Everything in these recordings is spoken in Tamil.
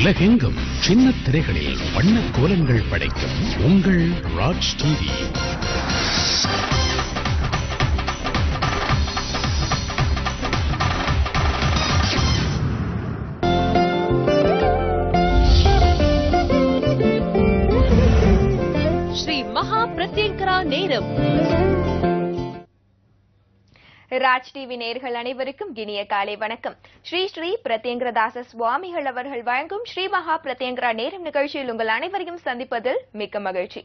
உலகெங்கும் சின்ன திரைகளில் வண்ண கோலங்கள் படைக்கும் உங்கள் ராஜ் டிவி. ஸ்ரீ மகா பிரத்யங்கரா நேரம். ராஜ் டிவி நேயர்கள் அனைவருக்கும் இனிய காலை வணக்கம். ஸ்ரீ ஸ்ரீ பிரத்யங்கரதாச சுவாமிகள் அவர்கள் வழங்கும் ஸ்ரீ மகா பிரத்யங்கரா நேரம் நிகழ்ச்சியில் உங்கள் அனைவரையும் சந்திப்பதில் மிக்க மகிழ்ச்சி.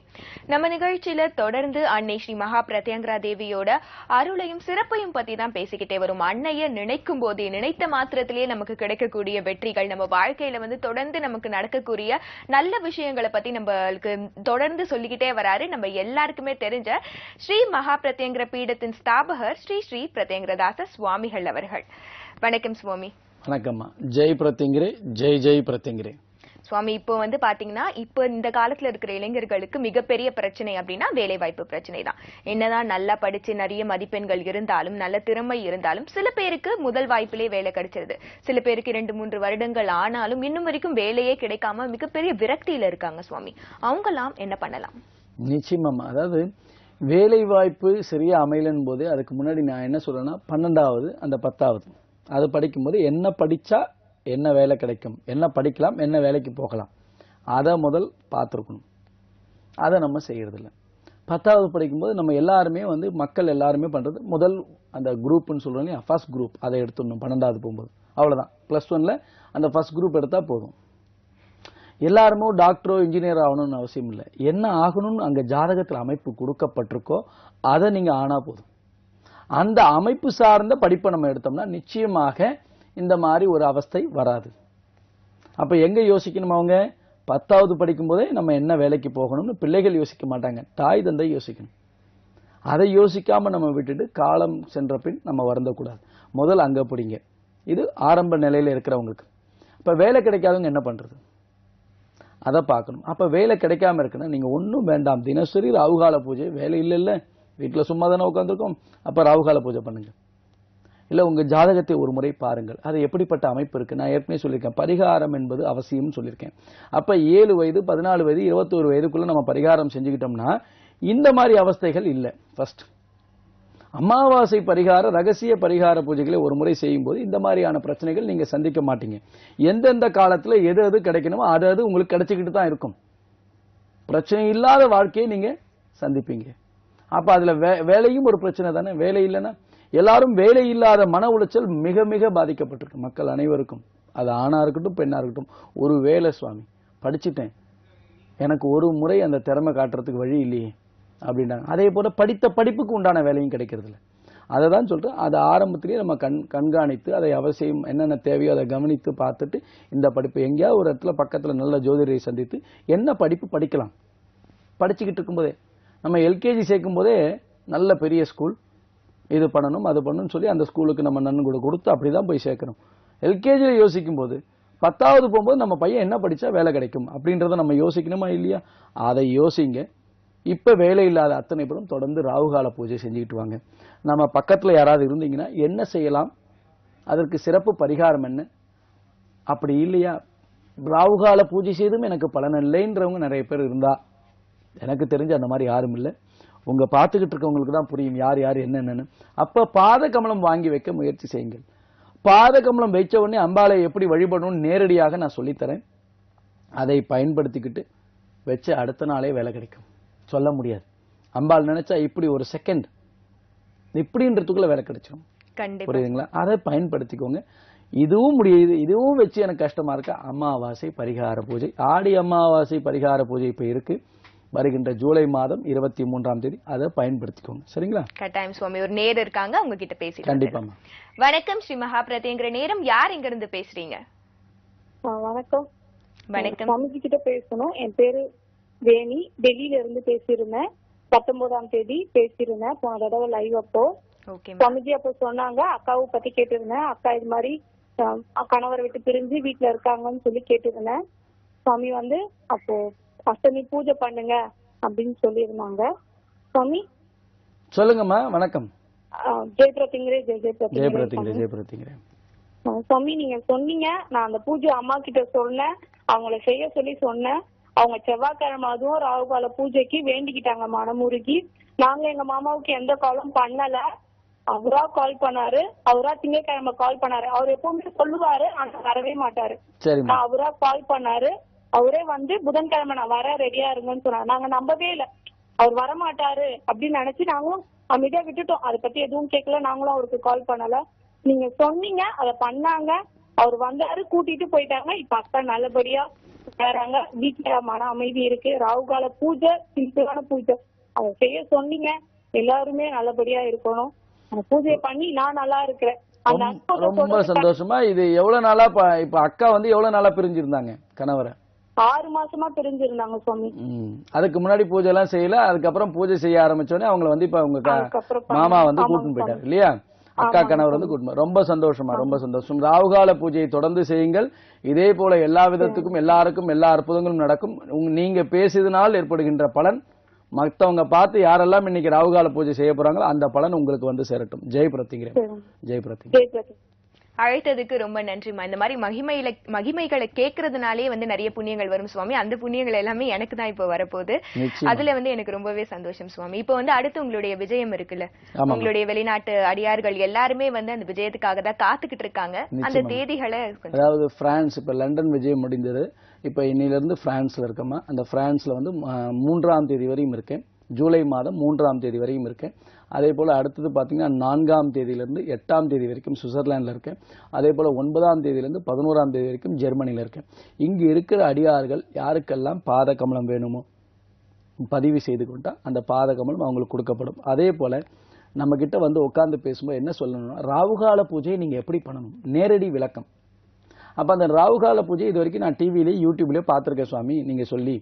நம்ம நிகழ்ச்சியில தொடர்ந்து அன்னை ஸ்ரீ மகா பிரத்யங்கரா தேவியோட அருளையும் சிறப்பையும் பத்தி தான் பேசிக்கிட்டே வரும். அன்னைய நினைக்கும் போதே, நினைத்த மாத்திரத்திலேயே நமக்கு கிடைக்கக்கூடிய வெற்றிகள், நம்ம வாழ்க்கையில தொடர்ந்து நமக்கு நடக்கக்கூடிய நல்ல விஷயங்களை பத்தி நம்மளுக்கு தொடர்ந்து சொல்லிக்கிட்டே வராரு நம்ம எல்லாருக்குமே தெரிஞ்ச ஸ்ரீ மகா பிரத்யங்கர பீடத்தின் ஸ்தாபகர் ஸ்ரீ ஸ்ரீ பிரத்யங்கரதாச சுவாமிகள் அவர்கள். வணக்கம் சுவாமி. வணக்கம்மா. ஜெய் பிரத்யங்கரே, ஜெய் ஜெய் பிரத்யங்கரே. சுவாமி, இப்போ பாத்தீங்கன்னா இப்ப இந்த காலத்துல இருக்கிற இளைஞர்களுக்கு மிகப்பெரிய பிரச்சனை அப்படின்னா வேலை வாய்ப்பு பிரச்சனை தான். என்னதான் நல்லா படிச்சு நிறைய மதிப்பெண்கள் இருந்தாலும், நல்ல திறமை இருந்தாலும், சில பேருக்கு முதல் வாய்ப்பிலே வேலை கிடைச்சிருது. சில பேருக்கு 2-3 வருடங்கள் ஆனாலும் இன்னும் வரைக்கும் வேலையே கிடைக்காம மிகப்பெரிய விரக்தியில இருக்காங்க. சுவாமி, அவங்கெல்லாம் என்ன பண்ணலாம்? நிச்சயமா. அதாவது வேலை வாய்ப்பு சரியா அமையலன் போதே அதுக்கு முன்னாடி நான் என்ன சொல்றேன்னா, 12வது அந்த 10வது அது படிக்கும்போது என்ன படிச்சா என்ன வேலை கிடைக்கும், என்ன படிக்கலாம், என்ன வேலைக்கு போகலாம், அதை முதல் பார்த்துருக்கணும். அதை நம்ம செய்யறதில்ல. 10வது படிக்கும்போது நம்ம எல்லாருமே மக்கள் எல்லாருமே பண்றது முதல் அந்த குரூப்னு சொல்றோம் இல்லையா, ஃபர்ஸ்ட் குரூப், அதை எடுத்துடணும். 12வது போகும்போது அவ்வளவுதான். +1ல அந்த ஃபர்ஸ்ட் குரூப் எடுத்தா போதும். எல்லாருமே டாக்டரோ இன்ஜினியர் ஆகணும்னு அவசியம் இல்லை. என்ன ஆகணும்னு அங்க ஜாதகத்தில் அமைப்பு கொடுக்கப்பட்டிருக்கோ அதை நீங்க ஆனா போதும். அந்த அமைப்பு சார்ந்த படிப்பை நம்ம எடுத்தோம்னா நிச்சயமாக இந்த மாதிரி ஒரு அவஸ்தை வராது. அப்ப எங்க யோசிக்கணும்? அவங்க 10வது படிக்கும் போதே நம்ம என்ன வேலைக்கு போகணும்னு பிள்ளைகள் யோசிக்க மாட்டாங்க, தாய் தந்தை யோசிக்கணும். அதை யோசிக்காம நம்ம விட்டுட்டு காலம் சென்ற பின் நம்ம வருந்தக்கூடாது. முதல் அங்க பிடிங்க. இது ஆரம்ப நிலையில இருக்கிறவங்களுக்கு. இப்ப வேலை கிடைக்காதவங்க என்ன பண்றது, அதை பார்க்கணும். அப்ப வேலை கிடைக்காம இருக்குன்னா நீங்க ஒன்றும் வேண்டாம், தினசரி ராகுகால பூஜை. வேலை இல்ல, வீட்டில் சும்மா தானே உட்காந்துருக்கோம், அப்ப ராகுகால பூஜை பண்ணுங்க. இல்ல உங்க ஜாதகத்தை ஒரு முறை பாருங்கள், அது எப்படிப்பட்ட அமைப்பு இருக்கு. நான் ஏற்கனவே சொல்லியிருக்கேன், பரிகாரம் என்பது அவசியம் சொல்லியிருக்கேன். அப்ப 7 வயது 14 வயது 21 வயதுக்குள்ள நம்ம பரிகாரம் செஞ்சுக்கிட்டோம்னா இந்த மாதிரி அவஸ்தைகள் இல்லை. ஃபர்ஸ்ட் அமாவாசை பரிகார ரகசிய பரிகார பூஜைகளை ஒரு முறை செய்யும் போது இந்த மாதிரியான பிரச்சனைகள் நீங்க சந்திக்க மாட்டீங்க. எந்தெந்த காலத்துல எது எது கிடைக்கணுமோ அது உங்களுக்கு கிடைச்சிக்கிட்டு தான் இருக்கும். பிரச்சனை இல்லாத வாழ்க்கையை நீங்க சந்திப்பீங்க. அப்ப அதுல வேலையும் ஒரு பிரச்சனை தானே. வேலை இல்லைன்னா எல்லாரும் வேலை இல்லாத மன உளைச்சல் மிக மிக பாதிக்கப்பட்டிருக்கு மக்கள் அனைவருக்கும். அது ஆணா இருக்கட்டும் பெண்ணா இருக்கட்டும். ஒரு வேலை சுவாமி படிச்சுட்டேன், எனக்கு ஒரு முறை அந்த திறமை காட்டுறதுக்கு வழி இல்லையே அப்படின்றாங்க. அதே போல படித்த படிப்புக்கு உண்டான வேலையும் கிடைக்கிறது இல்லை. அதை தான் சொல்றேன், அதை ஆரம்பத்திலேயே நம்ம கண்காணித்து அதை அவசியம் என்னென்ன தேவையோ அதை கவனித்து பார்த்துட்டு இந்த படிப்பு எங்கேயாவது ஒரு இடத்துல பக்கத்துல நல்ல ஜோதிடரை சந்தித்து என்ன படிப்பு படிக்கலாம். படிச்சுக்கிட்டு இருக்கும்போதே நம்ம எல்கேஜி சேர்க்கும் போதே நல்ல பெரிய ஸ்கூல், இது பண்ணணும் அது பண்ணணும்னு சொல்லி அந்த ஸ்கூலுக்கு நம்ம நன்கொடை கொடுத்து அப்படிதான் போய் சேர்க்கணும். எல்கேஜியில யோசிக்கும் போது 10வது போகும்போது நம்ம பையன் என்ன படிச்சா வேலை கிடைக்கும் அப்படின்றத நம்ம யோசிக்கணுமா இல்லையா? அதை யோசிங்க. இப்ப வேலை இல்லாத அத்தனை பேரும் தொடர்ந்து ராகுகால பூஜை செஞ்சுக்கிட்டு வாங்க. நம்ம பக்கத்துல யாராவது இருந்தீங்கன்னா என்ன செய்யலாம், அதற்கு சிறப்பு பரிகாரம் என்ன, அப்படி இல்லையா ராகுகால பூஜை செய்தும் எனக்கு பலன் இல்லைன்றவங்க நிறைய பேர் இருந்தா, எனக்கு தெரிஞ்சு அந்த மாதிரி யாரும் இல்லை. உங்க பார்த்துக்கிட்டு இருக்கவங்களுக்கு தான் புரியும் யார் யார் என்னென்னு. அப்ப பாத கமலம் வாங்கி வைக்க முயற்சி செய்யுங்கள். பாத கமலம் வைச்ச உடனே அம்பாளை எப்படி வழிபடணும்னு நேரடியாக நான் சொல்லித்தரேன். அதை பயன்படுத்திக்கிட்டு வச்சு அடுத்த நாளே வேலை கிடைக்கும். சொல்ல முடியாது. அம்பாள் நினைச்சா இப்படி ஒரு செகண்ட் இப்படின்றதுக்குள்ள வேலை கிடைச்சிடும். புரியுதுங்களா? அதை பயன்படுத்திக்கோங்க. இதுவும் முடியுது, இதுவும் வச்சு எனக்கு கஷ்டமா இருக்கா, அமாவாசை பரிகார பூஜை, ஆடி அமாவாசை பரிகார பூஜை இப்ப இருக்கு, வருகின்ற ஜூலை மாதம் 23ஆம் தேதி. அதை பயன்படுத்திக்கோங்க. சரிங்களா? கட்டாயம் சுவாமி. ஒரு நேர் இருக்காங்க, அவங்க கிட்ட பேசி. கண்டிப்பா. வணக்கம் ஸ்ரீ மகா பிரத்யங்கர நேரம். யார் இங்க இருந்து பேசுறீங்க? வணக்கம். வணக்கம். சுவாமிஜி கிட்ட பேசணும். என் பேரு வேணி, டெல்லியில இருந்து பேசியிருந்தேன். 19ஆம் தேதி பேசியிருந்தேன் போன தடவை லைவ். அப்போ சுவாமிஜி அப்போ சொன்னாங்க, அக்காவை பத்தி கேட்டிருந்தேன். அக்கா இது மாதிரி கணவரை விட்டு பிரிஞ்சு வீட்டுல இருக்காங்கன்னு சொல்லி கேட்டிருந்தேன். சுவாமி அப்போ அஷ்டமி பூஜை பண்ணுங்க அப்படின்னு சொல்லியிருந்தாங்க. சுவாமி சொல்லுங்கம்மா. வணக்கம். ஜெய் பிரத்யங்கரே, ஜெய் ஜெய் பிரத்யங்கரே. ஜெய் பிரத்யங்கரே, ஜெய் பிரத்யங்கரே. சுவாமி நீங்க சொன்னீங்க, நான் அந்த பூஜை அம்மா கிட்ட சொன்னேன், அவங்கள செய்ய சொல்லி சொன்னேன். அவங்க செவ்வாய்க்கிழமை அதுவும் ராகுகால பூஜைக்கு வேண்டிக்கிட்டாங்க மனமுருகி. நாங்க எங்க மாமாவுக்கு எந்த காலும் பண்ணல. அவரா கால் பண்ணாரு, அவரா திங்கட்கிழமை கால் பண்ணாரு. அவர் எப்பவுமே சொல்லுவாரு, ஆனா வரவே மாட்டாரு. அவரா கால் பண்ணாரு, அவரே வந்து புதன்கிழமை நான் வர ரெடியா இருங்கன்னு சொன்னாரு. நாங்க நம்பவே இல்லை, அவர் வரமாட்டாரு அப்படின்னு நினைச்சு நாங்களும் அமைதியா விட்டுட்டோம். அதை பத்தி எதுவும் கேட்கல, நாங்களும் அவருக்கு கால் பண்ணல. நீங்க சொன்னீங்க, அதை பண்ணாங்க, அவர் வந்தாரு, கூட்டிட்டு போயிட்டாங்க. இப்ப அக்கா நல்லபடியா வராங்க, வீட்டுல மன அமைதி இருக்கு. ராகுகால பூஜை சிம்பிளான பூஜை அதை செய்ய சொன்னீங்க, எல்லாருமே நல்லபடியா இருக்கணும். அந்த பூஜையை பண்ணி நான் நல்லா இருக்கிறேன். ரொம்ப சந்தோஷமா. இது எவ்வளவு நாளா இப்ப அக்கா வந்து எவ்வளவு நாளா பிரிஞ்சிருந்தாங்க கணவரை? 6 மாசமா பிரிஞ்சிருந்தாங்க சுவாமி. அதுக்கு முன்னாடி பூஜை எல்லாம் செய்யல, அதுக்கப்புறம் பூஜை செய்ய ஆரம்பிச்சோடனே அவங்களை வந்து இப்ப உங்க மாமா வந்து கூட்டின்னு போயிட்டாரு இல்லையா? அக்கா கணவர் வந்து கூட்டிட்டு. ரொம்ப சந்தோஷமா, ரொம்ப சந்தோஷம். ராகுகால பூஜையை தொடர்ந்து செய்யுங்கள். இதே போல எல்லா விதத்துக்கும் எல்லாருக்கும் எல்லா அற்புதங்களும் நடக்கும். நீங்க பேசியதனால் ஏற்படுகின்ற பலன் மத்தவங்க பார்த்து யாரெல்லாம் இன்னைக்கு ராகுகால பூஜை செய்ய போறாங்களோ அந்த பலன் உங்களுக்கு வந்து சேரட்டும். ஜெய் பிரத்திங்கிறேன். ஜெய் பிரத்திங். அழைத்ததுக்கு ரொம்ப நன்றிமா. இந்த மாதிரி மகிமைகளை கேட்கறதுனாலே வந்து நிறைய புண்ணியங்கள் வரும் சுவாமி. அந்த புண்ணியங்கள் எல்லாமே எனக்கு தான் இப்ப வரப்போகுது. அதுல வந்து எனக்கு ரொம்பவே சந்தோஷம் சுவாமி. இப்ப வந்து அடுத்து உங்களுடைய விஜயம் இருக்குல்ல, உங்களுடைய வெளிநாட்டு அடியார்கள் எல்லாருமே வந்து அந்த விஜயத்துக்காக தான் காத்துக்கிட்டு இருக்காங்க. அந்த தேதிகளை, அதாவது பிரான்ஸ் இப்ப லண்டன் விஜயம் முடிந்தது. இப்ப இன்னில இருந்து பிரான்ஸ்ல இருக்கமா. அந்த பிரான்ஸ்ல வந்து 3ஆம் தேதி வரையும் இருக்கேன். ஜூலை மாதம் 3ஆம் தேதி வரையும் இருக்கேன். அதே போல அடுத்தது பாத்தீங்கன்னா 4ஆம் தேதியிலிருந்து 8ஆம் தேதி வரைக்கும் சுவிட்சர்லாந்துல இருக்கேன். அதே போல 9ஆம் தேதியிலிருந்து 11ஆம் தேதி வரைக்கும் ஜெர்மனில இருக்கேன். இங்கு இருக்கிற அடியார்கள் யாருக்கெல்லாம் பாத கமலம் வேணுமோ பதிவு செய்து கொண்டா அந்த பாத கமலம் அவங்களுக்கு கொடுக்கப்படும். அதே போல நம்ம கிட்ட வந்து உட்கார்ந்து பேசும்போது என்ன சொல்லணும்னா, ராகுகால பூஜையை நீங்க எப்படி பண்ணணும், நேரடி விளக்கம். அப்ப அந்த ராகுகால பூஜை இது வரைக்கும் நான் டிவிலேயே யூடியூப்லயே பார்த்திருக்கேன் சுவாமி, நீங்க சொல்லி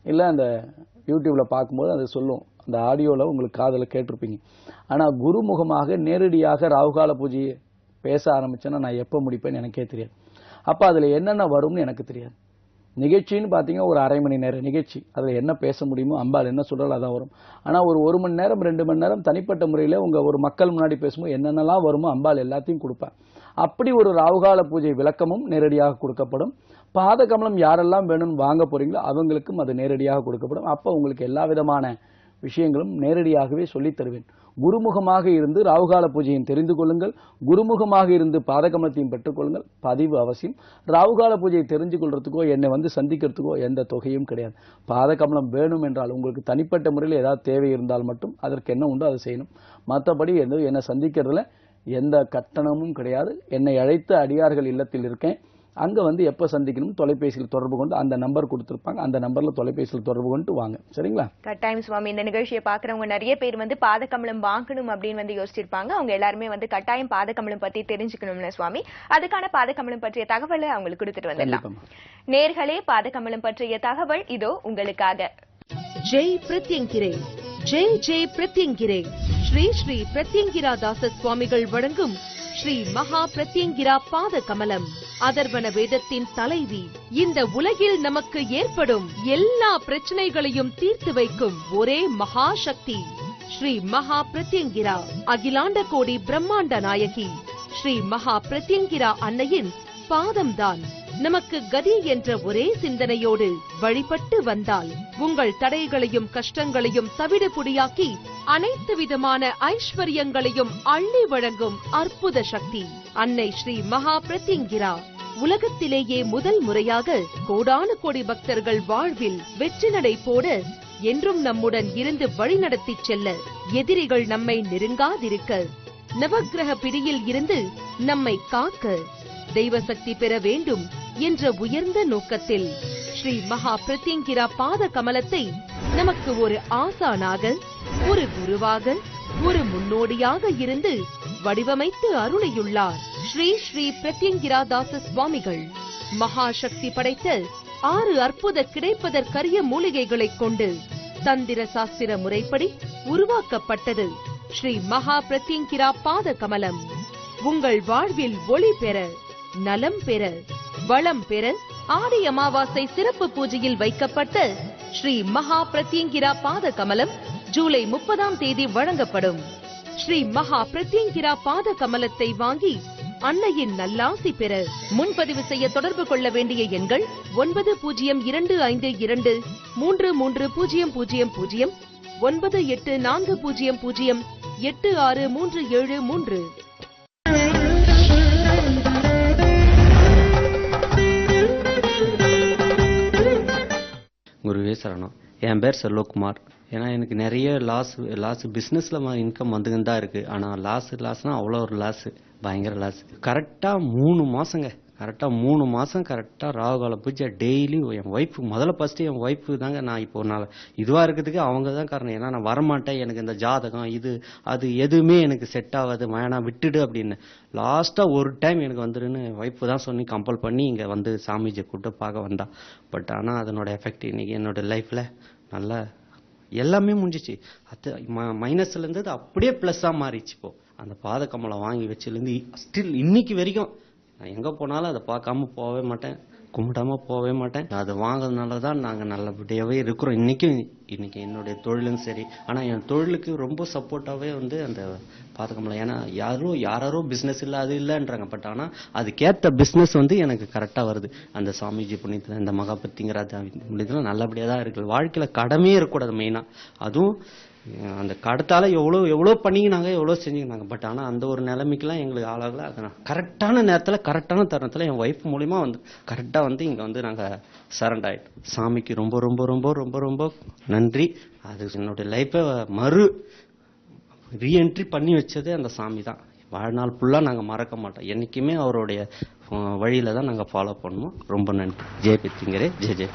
இல்ல அந்த யூடியூப்ல பார்க்கும்போது அதை சொல்லும், அந்த ஆடியோல உங்களுக்கு காதல கேட்டிருப்பீங்க. ஆனா குருமுகமாக நேரடியாக ராகுகால பூஜையை பேச ஆரம்பிச்சேன்னா நான் எப்ப முடிப்பேன்னு எனக்கே தெரியாது. அப்ப அதுல என்னென்ன வரும்னு எனக்கு தெரியாது. நிகழ்ச்சின்னு பாத்தீங்கன்னா ஒரு 1/2 மணி நேரம் நிகழ்ச்சி, அதுல என்ன பேச முடியுமோ அம்பாள் என்ன சொல்றாலும் அதான் வரும். ஆனா ஒரு 1 மணி நேரம் 2 மணி நேரம் தனிப்பட்ட முறையில உங்க ஒரு மக்கள் முன்னாடி பேசும்போது என்னென்னலாம் வருமோ அம்பாள் எல்லாத்தையும் கொடுப்பேன். அப்படி ஒரு ராகுகால பூஜை விளக்கமும் நேரடியாக கொடுக்கப்படும். பாத கமலம் யாரெல்லாம் வேணும்னு வாங்க போறீங்களோ அவங்களுக்கும் அது நேரடியாக கொடுக்கப்படும். அப்ப உங்களுக்கு எல்லா விதமான விஷயங்களும் நேரடியாகவே சொல்லித் தருவேன். குருமுகமாக இருந்து ராகுகால பூஜையும் தெரிந்து கொள்ளுங்கள், குருமுகமாக இருந்து பாதகமலத்தையும் பெற்றுக் கொள்ளுங்கள். பதிவு அவசியம். ராகுகால பூஜையை தெரிஞ்சு கொள்றதுக்கோ என்னை வந்து சந்திக்கிறதுக்கோ எந்த தொகையும் கிடையாது. பாதகமலம் வேணும் என்றால் உங்களுக்கு தனிப்பட்ட முறையில் ஏதாவது தேவை இருந்தால் மட்டும் அதற்கு என்ன உண்டோ அதை செய்யணும். மற்றபடி என்னை சந்திக்கிறதுல எந்த கட்டணமும் கிடையாது. என்னை அழைத்த அடியார்கள் இல்லத்தில் இருக்கேன். அங்க வந்து எப்ப சந்திக்கணும் தொலைபேசியில் தொடர்பு கொண்டு அந்த நம்பர் கொடுத்திருப்பாங்க, அந்த நம்பர்ல தொலைபேசியில் தொடர்பு கொண்டு வாங்க. சரிங்களா? கட்டாயம் சுவாமி. இந்த நிகழ்ச்சியை பாக்குறவங்க நிறைய பேர் வந்து பாதகமலம் வாங்கணும் அப்படின்னு வந்து யோசிச்சிருப்பாங்க. அவங்க எல்லாருமே வந்து கட்டாயம் பாதகமலம் பத்தி தெரிஞ்சுக்கணும்னு சுவாமி. அதுக்கான பாதகமலம் பற்றிய தகவலை அவங்களுக்கு கொடுத்துட்டு வந்துடலாம். நேர்களே, பாதகமலம் பற்றிய தகவல் இதோ உங்களுக்காக. ஜெய் பிரத்யங்கிரே, ஜெய் ஜெய் பிரத்யங்கிரே. ஸ்ரீ ஸ்ரீ பிரத்யங்கிரா தாச சுவாமிகள் வழங்கும் ஸ்ரீ மகா பிரத்யங்கிரா பாத கமலம் அதர்வன வேதத்தின் தலைவி. இந்த உலகில் நமக்கு ஏற்படும் எல்லா பிரச்சனைகளையும் தீர்த்து வைக்கும் ஒரே மகா சக்தி ஸ்ரீ மகா பிரத்யங்கிரா. அகிலாண்ட கோடி பிரம்மாண்ட நாயகி ஸ்ரீ மகா பிரத்யங்கிரா அன்னையின் பாதம்தான் நமக்கு கதி என்ற ஒரே சிந்தனையோடு வழிபட்டு வந்தால் உங்கள் தடைகளையும் கஷ்டங்களையும் தவிடுபொடியாக்கி அனைத்து விதமான ஐஸ்வர்யங்களையும் அள்ளி வழங்கும் அற்புத சக்தி அன்னை ஸ்ரீ மகா பிரத்யங்கிரா. உலகத்திலேயே முதல் முறையாக கோடானு கோடி பக்தர்கள் வாழ்வில் வெற்றி நடை போட என்றும் நம்முடன் இருந்து வழிநடத்தி செல்ல, எதிரிகள் நம்மை நெருங்காதிருக்க, நவக்கிரக பிடியில் இருந்து நம்மை காக்க, தெய்வ சக்தி பெற வேண்டும் என்ற உயர்ந்த நோக்கத்தில் ஸ்ரீ மகா பிரத்யங்கிரா பாத கமலத்தை நமக்கு ஒரு ஆசானாக, ஒரு குருவாக, ஒரு முன்னோடியாக இருந்து வடிவமைத்து அருளியுள்ளார் ஸ்ரீ ஸ்ரீ பிரத்யங்கிரா தாச சுவாமிகள். மகா சக்தி படைத்த 6 அற்புத கிடைப்பதற்கரிய மூலிகைகளை கொண்டு தந்திர சாஸ்திர முறைப்படி உருவாக்கப்பட்டது ஸ்ரீ மகா பிரத்யங்கிரா பாத கமலம். உங்கள் வாழ்வில் ஒளி பெற, நலம் பெற, வளம் பெற ஆடி அமாவாசை சிறப்பு பூஜையில் வைக்கப்பட்ட ஸ்ரீ மகா பிரத்யங்கிரா பாத கமலம் ஜூலை 30ஆம் தேதி வழங்கப்படும். ஸ்ரீ மகா பிரத்யங்கிரா பாத கமலத்தை வாங்கி அன்னையின் நல்லாசி பெற முன்பதிவு செய்ய தொடர்பு கொள்ள வேண்டிய எண்கள் 9025233000, 9840086373. குருவே சரணம். என் பேர் செல்வகுமார். ஏன்னா எனக்கு நிறைய லாஸ் பிஸ்னஸில் இன்கம் வந்துன்னு தான் இருக்குது. ஆனால் லாஸ்னால் அவ்வளோ ஒரு பயங்கர கரெக்டாக 3 மாதங்க, கரெக்டாக 3 மாதம் கரெக்டாக ராகுகால பூஜை டெய்லி என் ஒய்ஃபு ஃபஸ்ட்டு என் ஒய்ஃபு தாங்க. நான் இப்போ இதுவாக இருக்கிறதுக்கு அவங்க தான் காரணம். ஏன்னா நான் வரமாட்டேன், எனக்கு இந்த ஜாதகம் அது எதுவுமே எனக்கு செட் ஆகாது, வேணாம் விட்டுடு அப்படின்னு. லாஸ்ட்டாக ஒரு டைம் எனக்கு வந்துடுன்னு ஒய்ஃபு தான் சொல்லி கம்பல் பண்ணி இங்கே வந்து சாமிஜியை கூப்பிட்டு பார்க்க வந்தா. பட் ஆனால் அதனோட எஃபெக்ட் இன்னைக்கு என்னோட லைஃப்பில் நல்லா எல்லாமே முடிஞ்சிச்சு. அது மைனஸ்லேருந்து அது அப்படியே ப்ளஸ்ஸாக மாறிச்சு. இப்போ அந்த பாத கமலம் வாங்கி வச்சுலேருந்து ஸ்டில் இன்னைக்கு வரைக்கும் நான் எங்கே போனாலும் அதை பார்க்காம போகவே மாட்டேன், கும்பிடாம போகவே மாட்டேன். அது வாங்குறதுனால தான் நாங்கள் நல்லபடியாகவே இருக்கிறோம் இன்னைக்கு என்னுடைய தொழிலும் சரி. ஆனால் என் தொழிலுக்கு ரொம்ப சப்போர்ட்டாகவே அந்த பாதகமலை. ஏன்னா யாரோ பிஸ்னஸ் இல்லை அது இல்லைன்றாங்க. பட் ஆனால் அதுக்கேற்ற பிஸ்னஸ் எனக்கு கரெக்டாக வருது. அந்த சாமிஜி புண்ணியத்தில் இந்த மகாபத்திங்கிற புண்ணியத்தில் நல்லபடியாக தான் இருக்குது. வாழ்க்கையில் கடமையே இருக்கக்கூடாது மெயினாக. அதுவும் அந்த கடத்தால எவ்வளோ பண்ணிக்கினாங்க, எவ்வளோ செஞ்சுக்கினாங்க. பட் ஆனால் அந்த ஒரு நிலைமைக்கெல்லாம் எங்களுக்கு ஆளாகல. அதை நான் கரெக்டான நேரத்தில் கரெக்டான தருணத்தில் என் ஒய்ஃப் மூலிமா கரெக்டாக இங்கே நாங்கள் சரண்ட் ஆகிட்டோம். சாமிக்கு ரொம்ப ரொம்ப ரொம்ப ரொம்ப ரொம்ப நன்றி. அது என்னுடைய லைஃப்பை ரீஎன்ட்ரி பண்ணி வச்சதே அந்த சாமி தான். வாழ்நாள் ஃபுல்லாக நாங்கள் மறக்க மாட்டோம். என்றைக்குமே அவருடைய வழியில் தான் நாங்கள் ஃபாலோ பண்ணுவோம். ரொம்ப நன்றி. ஜெய் பித்திங்கரே, ஜெய்.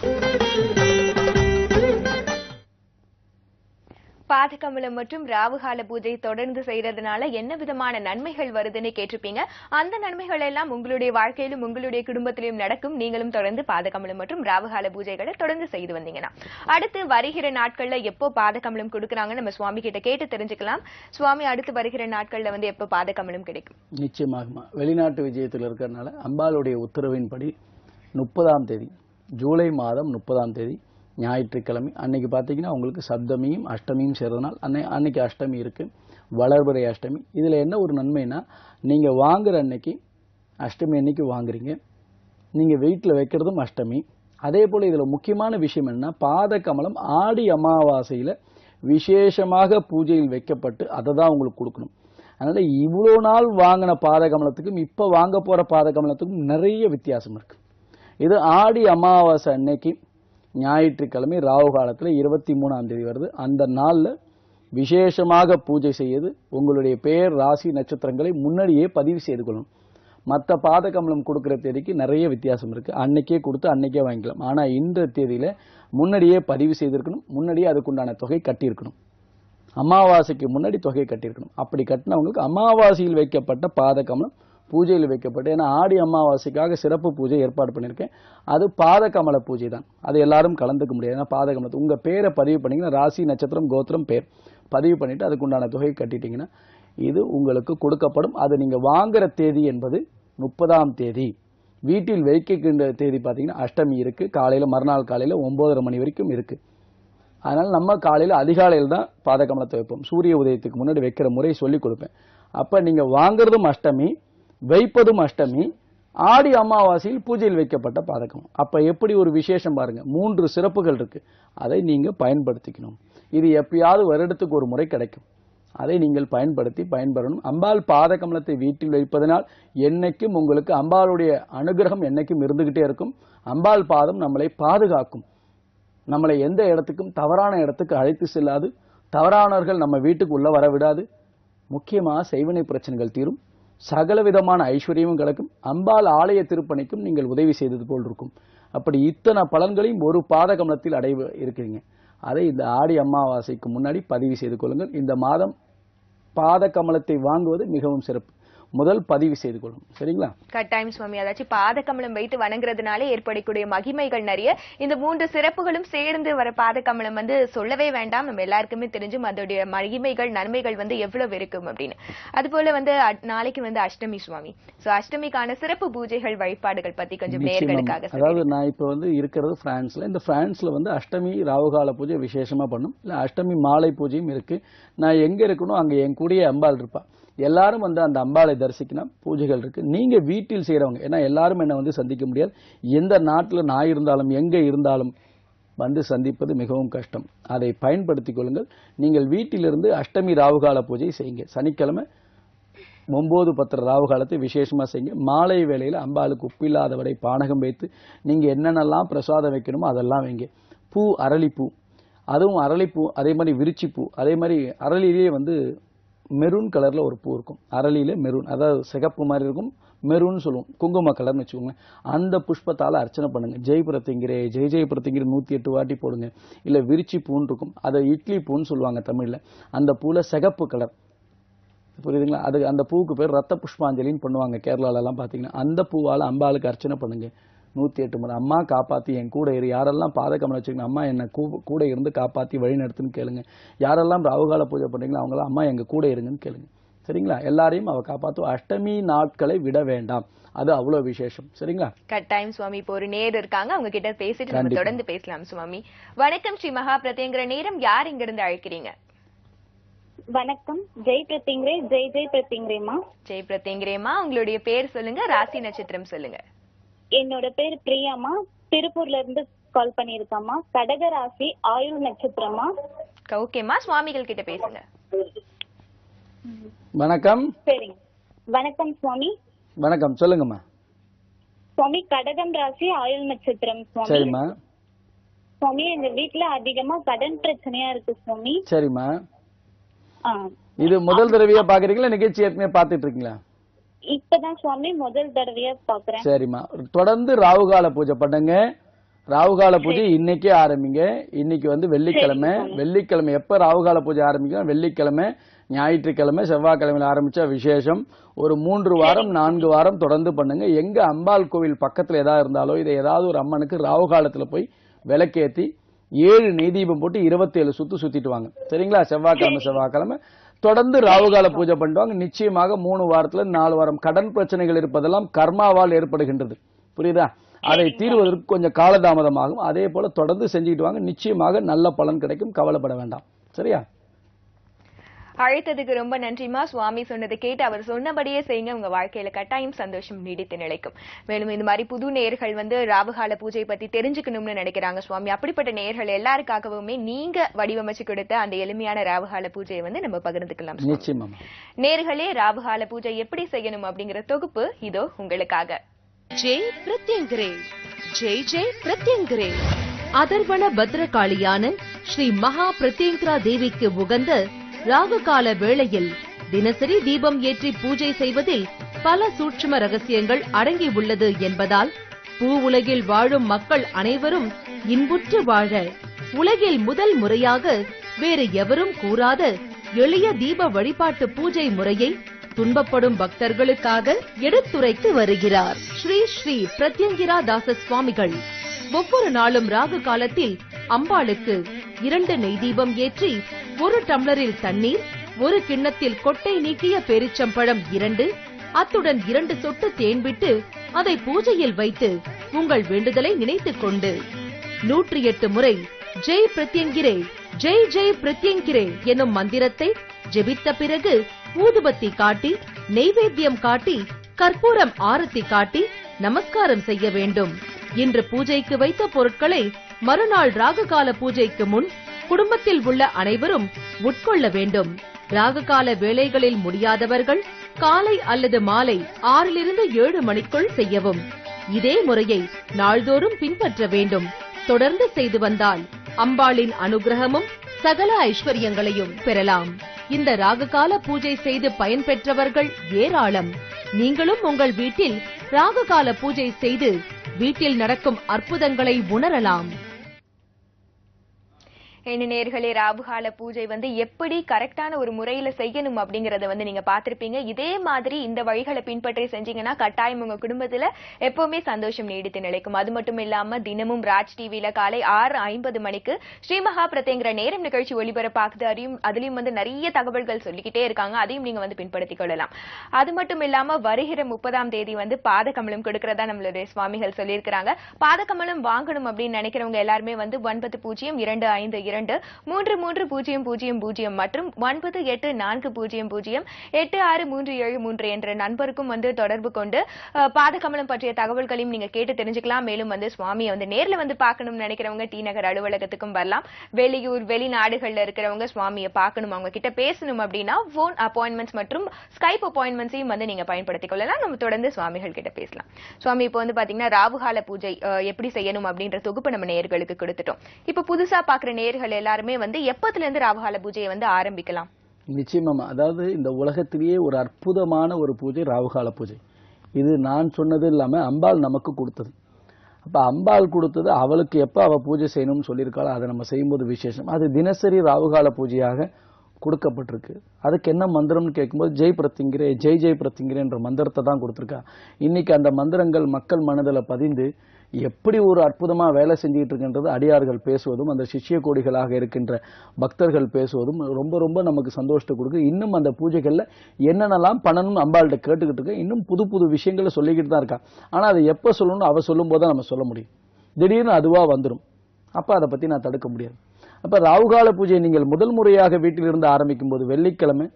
பாதகமலம் மற்றும் ராவுகால பூஜை தொடர்ந்து செய்யறதுனால என்ன விதமான நன்மைகள் வருதுன்னு கேட்டிருப்பீங்க. அந்த நன்மைகள் எல்லாம் உங்களுடைய வாழ்க்கையிலும் உங்களுடைய குடும்பத்திலும் நடக்கும். நீங்களும் தொடர்ந்து பாதகமலம் மற்றும் ராவுகால பூஜைகளை தொடர்ந்து செய்து வந்தீங்கன்னா அடுத்து வருகிற நாட்கள்ல எப்போ பாதகமலம் கொடுக்குறாங்க நம்ம சுவாமி கிட்ட கேட்டு தெரிஞ்சுக்கலாம். சுவாமி, அடுத்து வருகிற நாட்கள்ல எப்போ பாதகமலம் கிடைக்கும்? நிச்சயமாகுமா. வெளிநாட்டு விஜயத்தில் இருக்கிறதுனால அம்பாளுடைய உத்தரவின்படி 30ஆம் தேதி, ஜூலை மாதம் 30ஆம் தேதி ஞாயிற்றுக்கிழமை அன்னைக்கு பார்த்தீங்கன்னா உங்களுக்கு சப்தமியும் அஷ்டமியும் சேர்றதுனால் அன்னைக்கு அஷ்டமி இருக்குது, வளர்பிறை அஷ்டமி. இதில் என்ன ஒரு நன்மைனா, நீங்கள் வாங்குற அன்னைக்கு அஷ்டமி அன்னைக்கு வாங்குறீங்க, நீங்கள் வீட்டில் வைக்கிறதும் அஷ்டமி. அதே போல் இதில் முக்கியமான விஷயம் என்ன, பாத கமலம் ஆடி அமாவாசையில் விசேஷமாக பூஜையில் வைக்கப்பட்டு அதை தான் உங்களுக்கு கொடுக்கணும். அதனால் இவ்வளோ நாள் வாங்கின பாத கமலத்துக்கும் இப்போ வாங்க போகிற பாத கமலத்துக்கும் நிறைய வித்தியாசம் இருக்குது. இது ஆடி அமாவாசை அன்னைக்கு ஞாயிற்றுக்கிழமை ராகு காலத்தில் 23ஆம் தேதி வருது. அந்த நாளில் விசேஷமாக பூஜை செய்து உங்களுடைய பெயர், ராசி, நட்சத்திரங்களை முன்னாடியே பதிவு செய்து கொள்ளணும். மற்ற பாத கமலம் கொடுக்குற தேதிக்கு நிறைய வித்தியாசம் இருக்குது. அன்னைக்கே கொடுத்து அன்னைக்கே வாங்கிக்கலாம். ஆனால் இந்த தேதியில் முன்னாடியே பதிவு செய்திருக்கணும், முன்னாடியே அதுக்குண்டான தொகை கட்டியிருக்கணும். அமாவாசைக்கு முன்னாடி தொகையை கட்டியிருக்கணும். அப்படி கட்டினவங்களுக்கு அமாவாசையில் வைக்கப்பட்ட பாத கமலம் பூஜையில் வைக்கப்பட்டு, ஏன்னா ஆடி அமாவாசைக்காக சிறப்பு பூஜை ஏற்பாடு பண்ணியிருக்கேன். அது பாத கமல பூஜை தான். அது எல்லாரும் கலந்துக்க முடியாது. ஏன்னா பாத கமலத்தை உங்கள் பேரை பதிவு பண்ணிங்கன்னா, ராசி, நட்சத்திரம், கோத்திரம், பேர் பதிவு பண்ணிவிட்டு அதுக்குண்டான தொகையை கட்டிட்டீங்கன்னா இது உங்களுக்கு கொடுக்கப்படும். அது நீங்கள் வாங்குகிற தேதி என்பது 30ஆம் தேதி. வீட்டில் வைக்கின்ற தேதி பார்த்தீங்கன்னா அஷ்டமி இருக்குது. காலையில் மறுநாள் காலையில் 9:30 மணி வரைக்கும் இருக்குது. அதனால் நம்ம காலையில் அதிகாலையில் தான் பாத கமலத்தை வைப்போம். சூரிய உதயத்துக்கு முன்னாடி வைக்கிற முறை சொல்லிக் கொடுப்பேன். அப்போ நீங்கள் வாங்குறதும் அஷ்டமி, வைப்பதும் அஷ்டமி, ஆடி அமாவாசையில் பூஜையில் வைக்கப்பட்ட பாதகம். அப்ப எப்படி ஒரு விசேஷம் பாருங்க. 3 சிறப்புகள் இருக்கு. அதை நீங்க பயன்படுத்திக்கணும். இது எப்பயாவது வருடத்துக்கு ஒரு முறை கிடைக்கும். அதை நீங்கள் பயன்படுத்தி பயன்பெறணும். அம்பாள் பாத கமலத்தை வீட்டில் வைப்பதனால் என்னைக்கும் உங்களுக்கு அம்பாளுடைய அனுகிரகம் என்னைக்கும் இருந்துகிட்டே இருக்கும். அம்பாள் பாதம் நம்மளை பாதுகாக்கும். நம்மளை எந்த இடத்துக்கும் தவறான இடத்துக்கு அழைத்து செல்லாது. தவறானவர்கள் நம்ம வீட்டுக்கு உள்ள வர விடாது. முக்கியமாக செய்வினை பிரச்சனைகள் தீரும். சகல விதமான ஐஸ்வர்யமும் கிடைக்கும். அம்பாள் ஆலய திருப்பணிக்கும் நீங்கள் உதவி செய்தது போல் இருக்கும். அப்படி இத்தனை பலன்களையும் ஒரு பாத கமலத்தில் அடைய இருக்கிறீங்க. அதை இந்த ஆடி அமாவாசைக்கு முன்னாடி பதிவு செய்து கொள்ளுங்கள். இந்த மாதம் பாத கமலத்தை வாங்குவது மிகவும் சிறப்பு. முதல் பதிவு செய்து கொள்ளும். சரிங்களா? கட்டாயம் சுவாமி. அதாச்சும் பாத கமலம் வைத்து வணங்குறதுனால ஏற்படக்கூடிய மகிமைகள் நிறைய. இந்த 3 சிறப்புகளும் சேர்ந்து வர பாத கமலம் சொல்லவே வேண்டாம். நம்ம எல்லாருக்குமே தெரிஞ்சும் அதோடைய மகிமைகள் நன்மைகள் எவ்வளவு இருக்கும் அப்படின்னு. அது போல நாளைக்கு அஷ்டமி சுவாமி. சோ அஷ்டமிக்கான சிறப்பு பூஜைகள் வழிபாடுகள் பத்தி கொஞ்சம் நேயர்களுக்காக. அதாவது நான் இப்ப இருக்கிறது பிரான்ஸ்ல. இந்த பிரான்ஸ்ல அஷ்டமி ராவுகால பூஜை விசேஷமா பண்ணும். இல்ல அஷ்டமி மாலை பூஜையும் இருக்கு. நான் எங்க இருக்கணும் அங்க என் கூடிய அம்பாள் இருப்பா. எல்லாரும் வந்து அந்த அம்பாளை தரிசிக்கணும். பூஜைகள் இருக்கு. நீங்க வீட்டில் செய்யறவங்க, ஏன்னா எல்லாரும் என்ன வந்து சந்திக்க முடியாது. எந்த நாட்டுல நான் இருந்தாலும் எங்க இருந்தாலும் வந்து சந்திப்பது மிகவும் கஷ்டம். அதை பயன்படுத்திக் கொள்ளுங்கள். நீங்கள் வீட்டிலிருந்து அஷ்டமி ராவுகால பூஜை செய்யுங்க. சனிக்கிழமை 9-10 ராவு காலத்தை விசேஷமா செய்யுங்க. மாலை வேளையில அம்பாளுக்கு உப்பில்லாத வடை பானகம் வைத்து நீங்க என்னென்னலாம் பிரசாதம் வைக்கணுமோ அதெல்லாம் வைங்க. பூ, அரளிப்பூ, அதுவும் அரளிப்பூ, அதே மாதிரி விரிச்சிப்பூ, அதே மாதிரி அரளியிலேயே வந்து மெரூன் கலர்ல ஒரு பூ இருக்கும். அரளியில மெரூன், அதாவது சிகப்பு மாதிரி இருக்கும், மெரூன் சொல்லுவோம், குங்கும கலர்னு வச்சுக்கோங்க. அந்த புஷ்பத்தால அர்ச்சனை பண்ணுங்க. ஜெய் பிரத்திங்கிரே, ஜெய் ஜெய் பிரத்திங்கிரே 108 வாட்டி போடுங்க. இல்ல விரிச்சி பூன்னு இருக்கும், அதை இட்லி பூன்னு சொல்லுவாங்க தமிழ்ல. அந்த பூல சிகப்பு கலர், புரியுதுங்களா? அது அந்த பூவுக்கு பேர் ரத்த புஷ்பாஞ்சலின்னு பண்ணுவாங்க கேரளால எல்லாம் பாத்தீங்கன்னா. அந்த பூவால அம்பாளுக்கு அர்ச்சனை பண்ணுங்க 108 முறை. அம்மா காப்பாத்தி என் கூட இரு. யாரெல்லாம் பாதகமலம் வச்சுக்கணும், அம்மா என்ன கூட இருந்து காப்பாத்தி வழி நடத்துன்னு கேளுங்க. யாரெல்லாம் ராவுகால பூஜை பண்றீங்களோ அவங்களாம் அம்மா எங்க கூட இருங்கன்னு கேளுங்க. சரிங்களா? எல்லாரையும் அவ காப்பாத்தும். அஷ்டமி நாட்களை விட வேண்டாம், அது அவ்வளவு விசேஷம். சரிங்களா? கட்டாயம் சுவாமி. இப்போ ஒரு நேர் இருக்காங்க, அவங்க கிட்ட பேசிட்டு நம்ம தொடர்ந்து பேசலாம் சுவாமி. வணக்கம் ஸ்ரீ மகா பிரத்யங்கிர நேரம். யார் இங்க இருந்து அழைக்கிறீங்க? வணக்கம், ஜெய் பிரத்திங்கிரே. ஜெய் ஜெய் பிரத்திங்கிரேமா. ஜெய் பிரத்யங்கிரேமா, உங்களுடைய பேர் சொல்லுங்க, ராசி நட்சத்திரம் சொல்லுங்க. என்னோட பேர் பிரியாமா, திருப்பூர்ல இருந்து கால் பண்ணிருக்கேம்மா. கடக ராசி, ஆயுள் நட்சத்திரமா. ஓகேமா, சுவாமிகள் கிட்ட பேசுங்க. வணக்கம். சரிங்க. வணக்கம் சுவாமி. வணக்கம், சொல்லுங்கம்மா. சுவாமி, கடகம் ராசி, ஆயுள் நட்சத்திரம் சுவாமி. சரிம்மா. சுவாமி, எங்க வீட்டுல அதிகமா கடன் பிரச்சனையா இருக்கு சுவாமி. சரிம்மா. இது முதல் தடவையா பாக்குறீங்களா, நிகழ்ச்சி ஏற்கனவே பாத்துட்டு இருக்கீங்களா? இப்பதான் சுவாமி முதல் தடவையா பாக்குறேன். சரிம்மா, தொடர்ந்து ராவுகால பூஜை பண்ணுங்க. ராவுகால பூஜை இன்னைக்கே ஆரம்பிங்க. இன்னைக்கு வந்து வெள்ளிக்கிழமை. வெள்ளிக்கிழமை எப்ப ராவுகால பூஜை ஆரம்பிக்கும்? வெள்ளிக்கிழமை, ஞாயிற்றுக்கிழமை, செவ்வாய்க்கிழமையில ஆரம்பிச்சா விசேஷம். ஒரு 3 வாரம் 4 வாரம் தொடர்ந்து பண்ணுங்க. எங்க அம்பாள் கோவில் பக்கத்துல ஏதாவது இருந்தாலோ, இதை ஏதாவது ஒரு அம்மனுக்கு ராவுகாலத்துல போய் விளக்கேத்தி 7 நெய்தீபம் போட்டு 27 சுத்து சுத்திட்டு வாங்க. சரிங்களா? செவ்வாய்க்கிழமை தொடர்ந்து ராவுகால பூஜை பண்ணுவாங்க. நிச்சயமாக 3 வாரத்துல 4 வாரம் கடன் பிரச்சனைகள் இருப்பதெல்லாம் கர்மாவால் ஏற்படுகின்றது. புரியுதா? அதை தீர்வதற்கு கொஞ்சம் காலதாமதமாகும். அதே போல தொடர்ந்து செஞ்சுக்கிட்டு வாங்க. நிச்சயமாக நல்ல பலன் கிடைக்கும். கவலைப்பட வேண்டாம். சரியா? அழைத்ததுக்கு ரொம்ப நன்றிமா. சுவாமி சொன்னதை கேட்டு அவர் சொன்னபடியே செய்யுங்க. உங்க வாழ்க்கையில கட்டாயம் சந்தோஷம் நீடித்து நிலைக்கும். மேலும் இந்த மாதிரி புது நேயர்கள் வந்து ராவுகால பூஜை பத்தி தெரிஞ்சுக்கணும்னு நினைக்கிறாங்க சுவாமி. அப்படிப்பட்ட நேயர்கள் எல்லாருக்காகவுமே நீங்க வடிவமைச்சு கொடுத்த அந்த எளிமையான ராவுகால பூஜையை வந்து நம்ம பகிர்ந்துக்கலாம். நிச்சயமா. நேயர்களே, ராவுகால பூஜை எப்படி செய்யணும் அப்படிங்கிற தொகுப்பு இதோ உங்களுக்காக. ஜெய் பிரத்யங்கிரே, ஜெய் ஜெய் பிரத்யங்கிரே. அதர்வன பத்ரகாளியான ஸ்ரீ மகா பிரத்யங்கிரா தேவிக்கு உகந்த ராகுகால வேளையில் தினசரி தீபம் ஏற்றி பூஜை செய்வதில் பல சூட்சும ரகசியங்கள் அடங்கி உள்ளது என்பதால் பூ உலகில் வாழும் மக்கள் அனைவரும் இன்புற்று வாழ உலகில் முதல் முறையாக வேறு எவரும் கூறாத எளிய தீப வழிபாட்டு பூஜை முறையை துன்பப்படும் பக்தர்களுக்காக எடுத்துரைத்து வருகிறார் ஸ்ரீ ஸ்ரீ பிரத்யங்கிரா தாச சுவாமிகள். ஒவ்வொரு நாளும் ராகு காலத்தில் அம்பாளுக்கு 2 நெய் தீபம் ஏற்றி 1 டம்ளரில் தண்ணீர், 1 கிண்ணத்தில் கொட்டை நீக்கிய பேரிச்சம்பழம் 2, அத்துடன் 2 சொட்டு தேன் விட்டு அதை பூஜையில் வைத்து உங்கள் வேண்டுதலை நினைத்துக் கொண்டு 108 முறை ஜெய் பிரத்யங்கிரே, ஜெய் ஜெய் பிரத்யங்கிரே எனும் மந்திரத்தை ஜெபித்த பிறகு ஊதுபத்தி காட்டி, நெய்வேத்தியம் காட்டி, கற்பூரம் ஆரத்தி காட்டி நமஸ்காரம் செய்ய வேண்டும். இன்று பூஜைக்கு வைத்த பொருட்களை மறுநாள் ராகுகால பூஜைக்கு முன் குடும்பத்தில் உள்ள அனைவரும் உட்கொள்ள வேண்டும். ராகுகால வேளைகளில் முடியாதவர்கள் காலை அல்லது மாலை 6 to 7 மணிக்குள் செய்யவும். இதே முறையை நாள்தோறும் பின்பற்ற வேண்டும். தொடர்ந்து செய்து வந்தால் அம்பாளின் அனுகிரகமும் சகல ஐஸ்வர்யங்களையும் பெறலாம். இந்த ராகுகால பூஜை செய்து பயன்பெற்றவர்கள் ஏராளம். நீங்களும் உங்கள் வீட்டில் ராகுகால பூஜை செய்து வீட்டில் நடக்கும் அற்புதங்களை உணரலாம். நேயர்களே, ராகுகால பூஜை வந்து எப்படி கரெக்டான ஒரு முறையில செய்யணும் அப்படிங்கறத வந்து நீங்க பாத்திருப்பீங்க. இதே மாதிரி இந்த வழிகளை பின்பற்றி செஞ்சீங்கன்னா கட்டாயம் உங்க குடும்பத்துல எப்பவுமே சந்தோஷம் நீடித்து நிலைக்கும். அது மட்டும் இல்லாம தினமும் ராஜ் டிவில காலை 6:50 மணிக்கு ஸ்ரீ மகா பிரத்யங்கிர நேரம் நிகழ்ச்சி ஒளிபரப்பாக்குது. அதுலயும் வந்து நிறைய தகவல்கள் சொல்லிக்கிட்டே இருக்காங்க. அதையும் நீங்க வந்து பின்படுத்திக் கொள்ளலாம். அது மட்டும் இல்லாம வருகிற 30ஆம் தேதி வந்து பாதகமலம் கொடுக்கறதா நம்மளுடைய சுவாமிகள் சொல்லியிருக்கிறாங்க. பாதகமலம் வாங்கணும் அப்படின்னு நினைக்கிறவங்க எல்லாருமே வந்து 900252 92330000 மற்றும் 9840086373 என்ற நண்பருக்கும் வந்து தொடர்பு கொண்டு பாதகமலம் பற்றிய தகவல்களையும் நீங்க கேட்டு தெரிஞ்சுக்கலாம். மேலும் வந்து சுவாமியை வந்து நேர்ல வந்து பார்க்கணும்னு நினைக்கிறவங்க டி நகர் அலுவலகத்துக்கும் வரலாம். வெளியூர் வெளிநாடுகள்ல இருக்கிறவங்க சுவாமியை பார்க்கணும், அவங்க கிட்ட பேசணும் அப்படின்னா போன் அப்பாயின்மெண்ட்ஸ் மற்றும் ஸ்கைப் அப்பாயின்மெண்ட்ஸையும் வந்து நீங்க பயன்படுத்திக் கொள்ளலாம். நம்ம தொடர்ந்து சுவாமிகள் கிட்ட பேசலாம். சுவாமி, இப்போ வந்து பாத்தீங்கன்னா ராவுகால பூஜை எப்படி செய்யணும் அப்படின்ற தொகுப்பு நம்ம நேயர்களுக்கு கொடுத்துட்டோம். இப்ப புதுசா பாக்குற நேயர்கள் எல்லாருமே வந்து எப்பத்துல இருந்து ராவுகால பூஜையை வந்து ஆரம்பிக்கலாம்? நிச்சயமா. அதாவது இந்த உலகத்திலேயே ஒரு அற்புதமான ஒரு பூஜை ராவுகால பூஜை. இது நான் சொன்னது இல்லாம அம்பாள் நமக்கு கொடுத்தது. அப்ப அம்பாள் கொடுத்தது, அவளுக்கு எப்ப அவ பூஜை செய்யணும்னு சொல்லியிருக்காளோ அதை நம்ம செய்யும்போது விசேஷம். அது தினசரி ராவுகால பூஜையாக கொடுக்கப்பட்டிருக்கு. அதுக்கு என்ன மந்திரம்னு கேட்கும்போது ஜெய் பிரத்திங்கிரே, ஜெய் ஜெய் பிரத்திங்கிரே என்ற மந்திரத்தை தான் கொடுத்துருக்கா. இன்னைக்கு அந்த மந்திரங்கள் மக்கள் மனதில் பதிந்து எப்படி ஒரு அற்புதமா வேலை செஞ்சுக்கிட்டு இருக்கின்றது அடியார்கள் பேசுவதும் அந்த சிஷ்ய கோடிகளாக இருக்கின்ற பக்தர்கள் பேசுவதும் ரொம்ப ரொம்ப நமக்கு சந்தோஷத்தை கொடுக்கு. இன்னும் அந்த பூஜைகள்ல என்னென்னலாம் பண்ணணும் அம்பாள்கிட்ட கேட்டுக்கிட்டு இருக்க, இன்னும் புது புது விஷயங்களை சொல்லிக்கிட்டு தான் இருக்கா. ஆனா அதை எப்ப சொல்லணும்னு அவ சொல்லும் போது தான் நம்ம சொல்ல முடியும். திடீர்னு அதுவா வந்துடும். அப்ப அதை பத்தி நான் தடுக்க முடியாது. அப்ப ராவுகால பூஜை நீங்கள் முதல் முறையாக வீட்டிலிருந்து ஆரம்பிக்கும் போது வெள்ளிக்கிழமை,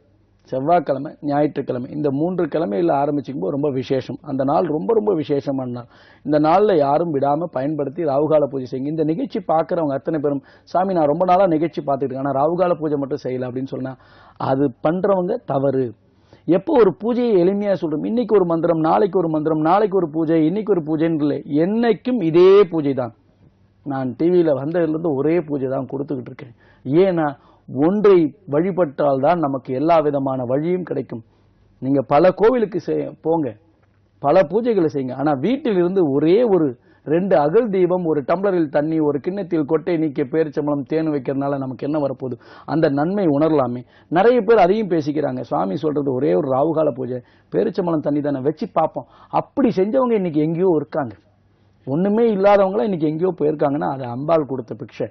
செவ்வாய்க்கிழமை, ஞாயிற்றுக்கிழமை இந்த 3 கிழமையில் ஆரம்பிச்சுக்கும் போது ரொம்ப விசேஷம். அந்த நாள் ரொம்ப ரொம்ப விசேஷமான நாள். இந்த நாள்ல யாரும் விடாம பயன்படுத்தி ராவுகால பூஜை செய்யுங்க. இந்த நிகழ்ச்சி பார்க்குறவங்க அத்தனை பேரும், சாமி நான் ரொம்ப நாளா நிகழ்ச்சி பார்த்துட்டு இருக்கேன், ஆனா ராவுகால பூஜை மட்டும் செய்யல அப்படின்னு சொன்னா அது பண்றவங்க தவறு. எப்போ ஒரு பூஜையை எளிமையா சொல்றோம், இன்னைக்கு ஒரு மந்திரம், நாளைக்கு ஒரு மந்திரம், நாளைக்கு ஒரு பூஜை, இன்னைக்கு ஒரு பூஜைன்னு இல்லை, என்னைக்கும் இதே பூஜை தான். நான் டிவியில வந்ததுலேருந்து ஒரே பூஜை தான் கொடுத்துக்கிட்டு இருக்கேன். ஏன்னா ஒன்றை வழிபட்டால் தான் நமக்கு எல்லா விதமான வழியும் கிடைக்கும். நீங்க பல கோவிலுக்கு போங்க, பல பூஜைகளை செய்யுங்க, ஆனா வீட்டில் இருந்து ஒரே ஒரு 2 அகல் தீபம், ஒரு டம்ளரில் தண்ணி, ஒரு கிண்ணத்தில் கொட்டை நீக்கிய பேரிச்சம்பழம் தேன் வைக்கிறதுனால நமக்கு என்ன வரப்போகுது? அந்த நன்மை உணரலாமே. நிறைய பேர் அதையும் பேசிக்கிறாங்க. சுவாமி சொல்றது ஒரே ஒரு ராவுகால பூஜை, பேரிச்சம்பழம் தண்ணி தானே, வச்சு பார்ப்போம். அப்படி செஞ்சவங்க இன்னைக்கு எங்கேயோ இருக்காங்க. ஒண்ணுமே இல்லாதவங்கள இன்னைக்கு எங்கேயோ போயிருக்காங்கன்னா அது அம்பாள் கொடுத்த பிக்ஷை.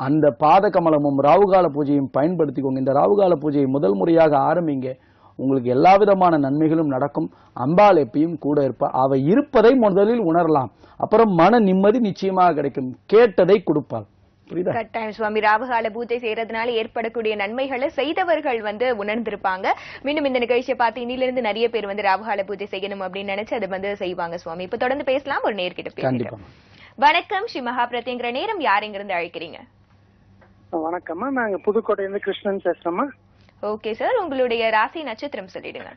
அந்த பாத கமலமும் ராவுகால பூஜையும் பயன்படுத்திக்கோங்க. இந்த ராவுகால பூஜையை முதல் முறையாக ஆரம்பிங்க. உங்களுக்கு எல்லா விதமான நன்மைகளும் நடக்கும். அம்பாள் எப்பயும் கூட இருப்பா. அவ இருப்பதை முதலில் உணரலாம். அப்புறம் மன நிம்மதி நிச்சயமாக கிடைக்கும். கேட்டதை கொடுப்பாள். கட்டாயம் சுவாமி. ராவுகால பூஜை செய்யறதுனால ஏற்படக்கூடிய நன்மைகளை செய்தவர்கள் வந்து உணர்ந்திருப்பாங்க. மீண்டும் இந்த நிகழ்ச்சியை பார்த்து இன்னிலிருந்து நிறைய பேர் வந்து ராவுகால பூஜை செய்யணும் அப்படின்னு நினைச்சு அதை வந்து செய்வாங்க சுவாமி. இப்ப தொடர்ந்து பேசலாம். ஒரு நேர்கிட்ட பேசலாம். வணக்கம் ஸ்ரீ மகா பிரத்யங்கிற நேரம், யார் இங்கிருந்து அழைக்கிறீங்க? வணக்கம்மா, நாங்க புதுக்கோட்டையிலிருந்து கிருஷ்ணன் பேசுறோம்மா. ஓகே சார், உங்களுடைய ராசி நட்சத்திரம் சொல்லிடுங்க.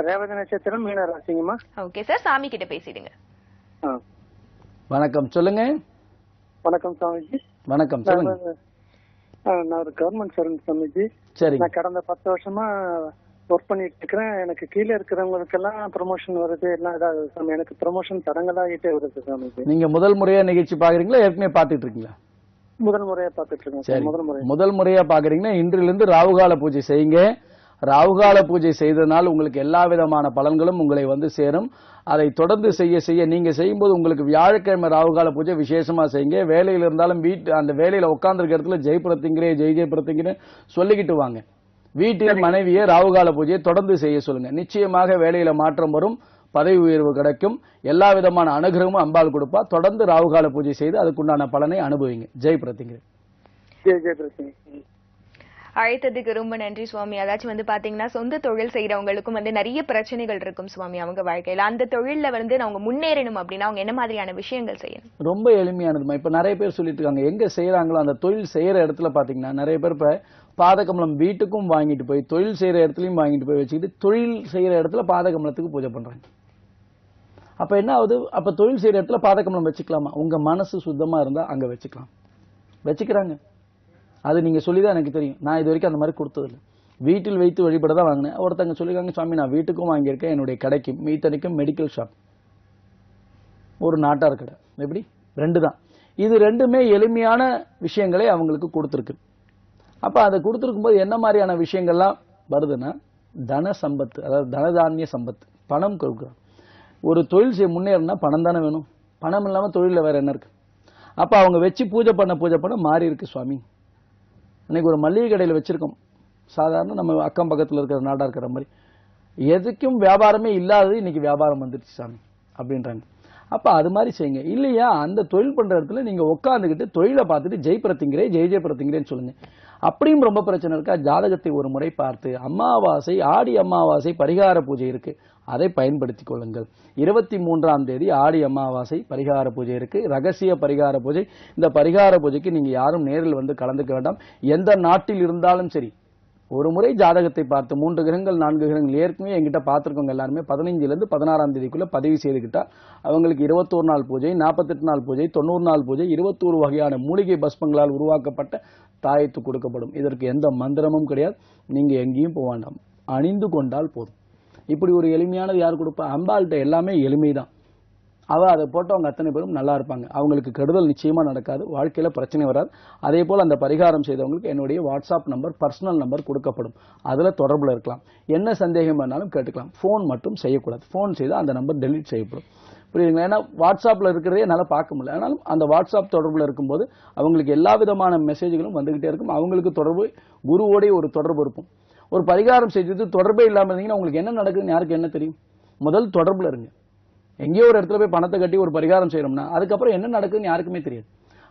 ரேவதி நட்சத்திரம், மீன ராசிங்கம்மா. ஓகே சார், சாமி கிட்ட பேசிடுங்க. வணக்கம், சொல்லுங்க. வணக்கம் சாமிஜி. வணக்கம், சொல்லுங்க. நான் ஒரு கவர்மெண்ட் சர்வன்ட் சாமிஜி. சரி. நான் கடந்த 10 வருஷமா ஒர்க் பண்ணிட்டு இருக்கிறேன். எனக்கு கீழே இருக்கிறவங்களுக்கு எல்லாம் ப்ரமோஷன் வருது, எல்லாம் இதாவது சாமி. எனக்கு ப்ரமோஷன் தடங்களாகிட்டே வருது சாமிஜி. நீங்க முதல் முறையா நிகழ்ச்சி பாக்குறீங்களா, ஏற்கனவே பாத்துட்டு இருக்கீங்களா? முதல் முறையா பாத்துட்டு இருக்கேன். முதல் முறையா பாக்குறீங்கன்னா இன்றிலிருந்து ராவுகால பூஜை செய்யுங்க. ராவுகால பூஜை செய்ததனால் உங்களுக்கு எல்லா விதமான பலன்களும் உங்களை வந்து சேரும். அதை தொடர்ந்து செய்ய நீங்க செய்யும்போது உங்களுக்கு வியாழக்கிழமை ராவுகால பூஜை விசேஷமா செய்யுங்க. வேலையில் இருந்தாலும் அந்த வேலையில உட்கார்ந்துருக்க இடத்துல ஜெய் பிரத்திங்கிரே, ஜெய் ஜெய் பிரத்திங்கிரே சொல்லிக்கிட்டு வாங்க. வீட்டில் மனைவியை ராவுகால பூஜையை தொடர்ந்து செய்ய சொல்லுங்க. நிச்சயமாக வேலையில மாற்றம் வரும், பதவி உயர்வு கிடைக்கும், எல்லா விதமான அனுகிரகமும் அம்பாள் கொடுப்பா. தொடர்ந்து ராவுகால பூஜை செய்து அதுக்குண்டான பலனை அனுபவிங்க. ஜெய் பிரத்திங்கிரே. ஜெய் ஜெய் பிரத்திங்கிரே. அழைத்ததுக்கு ரொம்ப நன்றி சுவாமி. அதாச்சும் வந்து பாத்தீங்கன்னா சொந்த தொழில் செய்யறவங்களுக்கும் வந்து நிறைய பிரச்சனைகள் இருக்கும் சுவாமி அவங்க வாழ்க்கையில. அந்த தொழில வந்து அவங்க முன்னேறணும் அப்படின்னா அவங்க என்ன மாதிரியான விஷயங்கள் செய்யணும்? ரொம்ப எளிமையானதுமா. இப்ப நிறைய பேர் சொல்லிட்டு இருக்காங்க, எங்க செய்யறாங்களோ அந்த தொழில் செய்யற இடத்துல பாத்தீங்கன்னா நிறைய பேர் இப்ப பாதகமலம் வீட்டுக்கும் வாங்கிட்டு போய் தொழில் செய்யற இடத்துலயும் வாங்கிட்டு போய் வச்சுக்கிட்டு தொழில் செய்யற இடத்துல பாதகமலத்துக்கு பூஜை பண்றாங்க. அப்ப என்ன ஆகுது? அப்ப தொழில் செய்யற இடத்துல பாதகமலம் வச்சுக்கலாமா? உங்க மனசு சுத்தமா இருந்தா அங்க வச்சுக்கலாம். வச்சுக்கிறாங்க. அது நீங்க சொல்லிதான் எனக்கு தெரியும். நான் இது வரைக்கும் அந்த மாதிரி கொடுத்ததில்லை. வீட்டில் வைத்து வழிபட தான் வாங்கினேன். ஒருத்தங்க சொல்லிருக்காங்க, சுவாமி நான் வீட்டுக்கும் வாங்கியிருக்கேன், என்னுடைய கடைக்கும். மீத்தனைக்கும் மெடிக்கல் ஷாப், ஒரு நாட்டார் கடை, எப்படி 2 தான். இது 2மே எளிமையான விஷயங்களை அவங்களுக்கு கொடுத்துருக்கு. அப்ப அதை கொடுத்துருக்கும் போது என்ன மாதிரியான விஷயங்கள்லாம் வருதுன்னா, தன சம்பத்து, அதாவது தனதானிய சம்பத்து, பணம் கொடுக்குறோம். ஒரு தொழில் செய்ய முன்னேறினா பணம் தானே வேணும். பணம் இல்லாம தொழில வேற என்ன இருக்கு? அப்ப அவங்க வச்சு பூஜை பண்ண மாறி இருக்கு சுவாமி. இன்னைக்கு ஒரு மளிகை கடையில் வச்சிருக்கோம், சாதாரண நம்ம அக்கம் பக்கத்தில் இருக்கிற நாடா இருக்கிற மாதிரி. எதுக்கும் வியாபாரமே இல்லாதது இன்னைக்கு வியாபாரம் வந்துருச்சு சாமி அப்படின்றாங்க. அப்ப அது மாதிரி செய்யுங்க. இல்லையா அந்த தொழில் பண்ற இடத்துல நீங்க உட்காந்துக்கிட்டு தொழிலை பார்த்துட்டு ஜெய் பிரத்திங்கிரே ஜெய் ஜெய் பிரத்திங்கிரேன்னு சொல்லுங்க. அப்படியும் ரொம்ப பிரச்சனை இருக்கா, ஜாதகத்தை ஒரு முறை பார்த்து அமாவாசை ஆடி அமாவாசை பரிகார பூஜை இருக்கு, அதை பயன்படுத்திக் கொள்ளுங்கள். 23ஆம் தேதி ஆடி அமாவாசை பரிகார பூஜை இருக்கு, ரகசிய பரிகார பூஜை. இந்த பரிகார பூஜைக்கு நீங்க யாரும் நேரில் வந்து கலந்துக்க வேண்டாம். எந்த நாட்டில் இருந்தாலும் சரி ஒரு முறை ஜாதகத்தை பார்த்து 3 கிரகங்கள் 4 கிரகங்கள் ஏற்கனவே எங்கிட்ட பார்த்துருக்கவங்க எல்லாருமே 15லேருந்து 16ஆம் தேதிக்குள்ள பதிவு செய்துக்கிட்டா அவங்களுக்கு 21 நாள் பூஜை, 48 நாள் பூஜை, 90 நாள் பூஜை, 21 வகையான மூலிகை பஸ்பங்களால் உருவாக்கப்பட்ட தாயத்து கொடுக்கப்படும். இதற்கு எந்த மந்திரமும் கிடையாது. நீங்க எங்கேயும் போக வேண்டாம், அணிந்து கொண்டால் போதும். இப்படி ஒரு எளிமையானது யார் கொடுப்பா? அம்பாள்கிட்ட எல்லாமே எளிமைதான். அதை போட்டவங்க அத்தனை பேரும் நல்லா இருப்பாங்க. அவங்களுக்கு கெடுதல் நிச்சயமா நடக்காது, வாழ்க்கையில பிரச்சனை வராது. அதே போல் அந்த பரிகாரம் செய்தவங்களுக்கு என்னுடைய வாட்ஸ்அப் நம்பர், பர்சனல் நம்பர் கொடுக்கப்படும். அதுல தொடர்புல இருக்கலாம். என்ன சந்தேகம் வேணாலும் கேட்டுக்கலாம். போன் மட்டும் செய்யக்கூடாது. போன் செய்தால் அந்த நம்பர் டெலீட் செய்யப்படும். புரியுதுங்களா? ஏன்னா வாட்ஸ்அப்ல இருக்கிறதே என்னால பார்க்க முடியல. ஆனாலும் அந்த வாட்ஸ்அப் தொடர்புல இருக்கும்போது அவங்களுக்கு எல்லா விதமான மெசேஜ்களும் வந்துகிட்டே இருக்கும். அவங்களுக்கு தொடர்பு குருவோடைய ஒரு தொடர்பு இருக்கும். ஒரு பரிகாரம் செய்து தொடர்பே இல்லாம இருந்தீங்கன்னா உங்களுக்கு என்ன நடக்குதுன்னு யாருக்கு என்ன தெரியும்? முதல் தொடர்புல இருங்க. எங்கேயோ ஒரு இடத்துல போய் பணத்தை கட்டி ஒரு பரிகாரம் செய்யறோம்னா அதுக்கப்புறம் என்ன நடக்குதுன்னு யாருக்குமே தெரியாது.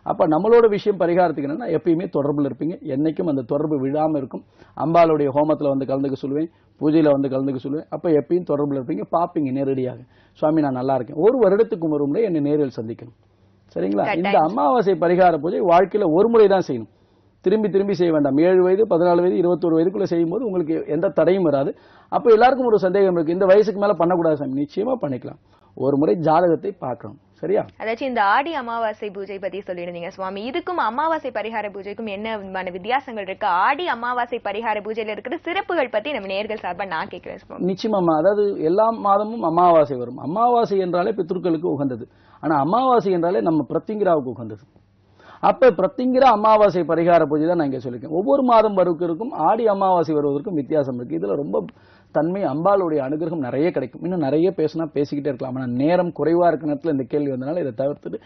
அப்ப நம்மளோட விஷயம் பரிகாரத்துக்கு என்னன்னா எப்பயுமே தொடர்புல இருப்பீங்க. என்னைக்கும் அந்த தொடர்பு விழாம இருக்கும். அம்பாளுடைய ஹோமத்துல வந்து கலந்துக்க சொல்லுவேன், பூஜையில வந்து கலந்துக்க சொல்லுவேன். அப்ப எப்பயும் தொடர்புல இருப்பீங்க, பாப்பீங்க நேரடியாக. சுவாமி நான் நல்லா இருக்கேன். ஒரு வருடத்துக்கு ஒரு முறை என்னை நேரில் சந்திக்கணும். சரிங்களா? இந்த அமாவாசை பரிகார பூஜை வாழ்க்கையில ஒரு முறை தான் செய்யணும். திரும்பி திரும்பி செய்ய வேண்டாம். 7 வயது 14 வயது 21 வயதுக்குள்ள செய்யும் போது உங்களுக்கு எந்த தடையும் வராது. அப்ப எல்லாருக்கும் ஒரு சந்தேகம் இருக்கு, இந்த வயசுக்கு மேல பண்ணக்கூடாது சாமி. நிச்சயமா பண்ணிக்கலாம். ஒரு முறை ஜாதகத்தை பார்க்கணும். சரியா? அதாச்சும் இந்த ஆடி அமாவாசை பூஜை பத்தி சொல்லிருந்தீங்க சுவாமி. இதுக்கும் அமாவாசை பரிகார பூஜைக்கும் என்ன வித்தியாசங்கள் இருக்கு? ஆடி அமாவாசை பரிகார பூஜையில இருக்கிற சிறப்புகள் பத்தி நம்ம நேர்கள் சார்பா நான் கேட்கிறேன் சுவாமி. நிச்சயமா. அதாவது எல்லா மாதமும் அமாவாசை வரும். அமாவாசை என்றாலே பித்ருக்களுக்கு உகந்தது. ஆனா அமாவாசை என்றாலே நம்ம பிரத்திங்கிராவுக்கு உகந்தது. அப்ப பிரத்திங்கிரா அமாவாசை பரிகார பூஜை தான் நான் இங்க சொல்லிருக்கேன். ஒவ்வொரு மாதம் வருவதற்கும் ஆடி அமாவாசை வருவதற்கும் வித்தியாசம் இருக்கு. இதுல ரொம்ப தன்மை அம்பாளுடைய அனுகிரகம் நிறைய கிடைக்கும். இன்னும் நிறைய பேசினா பேசிக்கிட்டே இருக்கலாம். ஆனா நேரம் குறைவா இருக்க நேரத்தில் இந்த கேள்வி வந்தனால இதை தவிர்த்துட்டு